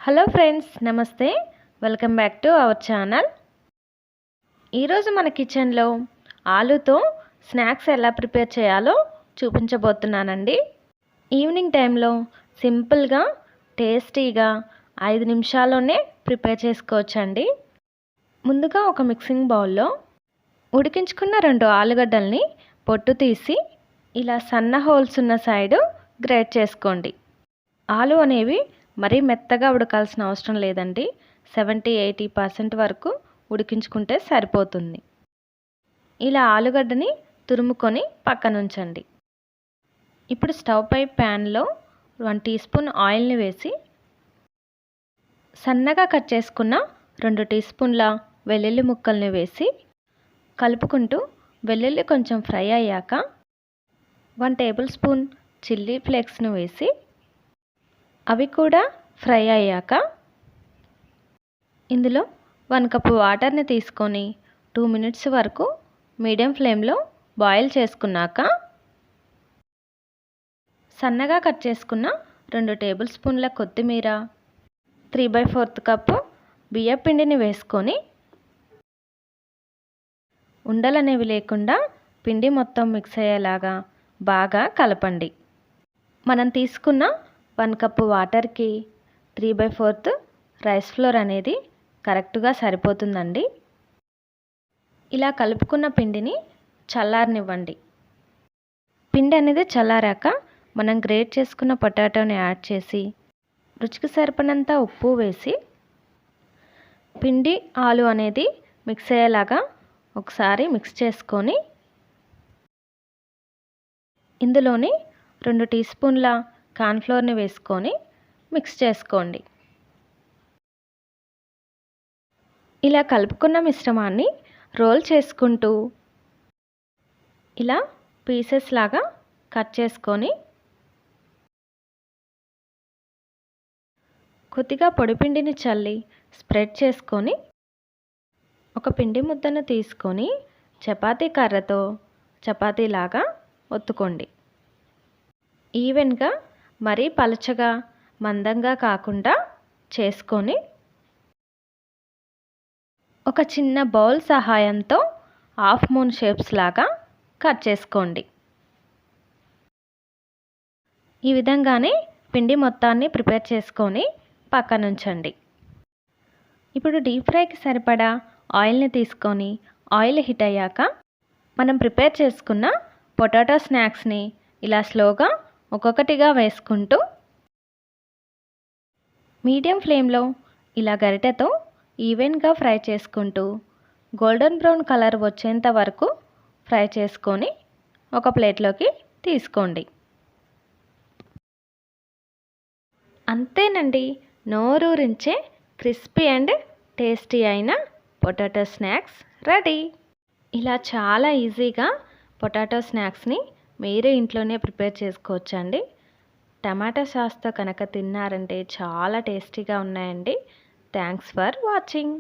Hello friends, నమస్తే. Welcome back to our channel. ఈరోజు మన కిచెన్లో ఆలూతో స్నాక్స్ ఎలా ప్రిపేర్ చేయాలో చూపించబోతున్నానండి. ఈవినింగ్ టైంలో సింపుల్గా టేస్టీగా 5 నిమిషాల్లోనే ప్రిపేర్ చేసుకోవచ్చండి. ముందుగా ఒక మిక్సింగ్ బౌల్లో ఉడికించుకున్న 2 ఆలుగడ్డల్ని పొట్టు తీసి ఇలా సన్న హోల్స్ ఉన్న సైడు గ్రేట్ చేసుకోండి. ఆలు అనేవి మరీ మెత్తగా ఉడకాల్సిన అవసరం లేదండి. 70-80% వరకు ఉడికించుకుంటే సరిపోతుంది. ఇలా ఆలుగడ్డని తురుముకొని పక్కనుంచండి. ఇప్పుడు స్టవ్ పై ప్యాన్లో 1 టీ స్పూన్ ఆయిల్ని వేసి సన్నగా కట్ చేసుకున్న 2 టీ స్పూన్ల వెల్లుల్లి ముక్కల్ని వేసి కలుపుకుంటూ వెల్లుల్లి కొంచెం ఫ్రై అయ్యాక 1 టేబుల్ స్పూన్ చిల్లీ ఫ్లేక్స్ను వేసి అవి కూడా ఫ్రై అయ్యాక ఇందులో 1 కప్పు వాటర్ని తీసుకొని 2 మినిట్స్ వరకు మీడియం ఫ్లేమ్లో బాయిల్ చేసుకున్నాక సన్నగా కట్ చేసుకున్న 2 టేబుల్ స్పూన్ల కొత్తిమీర, 3/4 కప్పు బియ్యం పిండిని వేసుకొని ఉండలనేవి లేకుండా పిండి మొత్తం మిక్స్ అయ్యేలాగా బాగా కలపండి. మనం తీసుకున్న 1 కప్పు వాటర్కి 3/4 రైస్ ఫ్లోర్ అనేది కరెక్ట్గా సరిపోతుందండి. ఇలా కలుపుకున్న పిండిని చల్లారనివ్వండి. పిండి అనేది చల్లారాక మనం గ్రేట్ చేసుకున్న పొటాటోని యాడ్ చేసి రుచికి సరిపడినంత ఉప్పు వేసి పిండి ఆలు అనేది మిక్స్ అయ్యేలాగా ఒకసారి మిక్స్ చేసుకొని ఇందులోని 2 టీ స్పూన్ల కార్న్ఫ్లోర్ని వేసుకొని మిక్స్ చేసుకోండి. ఇలా కలుపుకున్న మిశ్రమాన్ని రోల్ చేసుకుంటూ ఇలా పీసెస్ లాగా కట్ చేసుకొని కొద్దిగా పొడిపిండిని చల్లి స్ప్రెడ్ చేసుకొని ఒక పిండి ముద్దను తీసుకొని చపాతీ కర్రతో చపాతీలాగా ఒత్తుకోండి. ఈవెన్గా మరీ పలచగా మందంగా కాకుండా చేసుకొని ఒక చిన్న బౌల్ సహాయంతో హాఫ్ మూన్ షేప్స్ లాగా కట్ చేసుకోండి. ఈ విధంగానే పిండి మొత్తాన్ని ప్రిపేర్ చేసుకొని పక్కనుంచండి. ఇప్పుడు డీప్ ఫ్రైకి సరిపడా ఆయిల్ని తీసుకొని ఆయిల్ హీట్ అయ్యాక మనం ప్రిపేర్ చేసుకున్న పొటాటో స్నాక్స్ని ఇలా స్లోగా ఒక్కొక్కటిగా వేసుకుంటూ మీడియం ఫ్లేమ్లో ఇలా గరిటెతో ఈవెన్గా ఫ్రై చేసుకుంటూ గోల్డెన్ బ్రౌన్ కలర్ వచ్చేంత వరకు ఫ్రై చేసుకొని ఒక ప్లేట్లోకి తీసుకోండి. అంతేనండి, నోరూరించే క్రిస్పీ అండ్ టేస్టీ అయిన పొటాటో స్నాక్స్ రెడీ. ఇలా చాలా ఈజీగా పొటాటో స్నాక్స్ని మీరు ఇంట్లోనే ప్రిపేర్ చేసుకోవచ్చండి. టమాటా సాస్తో కనుక తిన్నారంటే చాలా టేస్టీగా ఉన్నాయండి. Thanks for watching.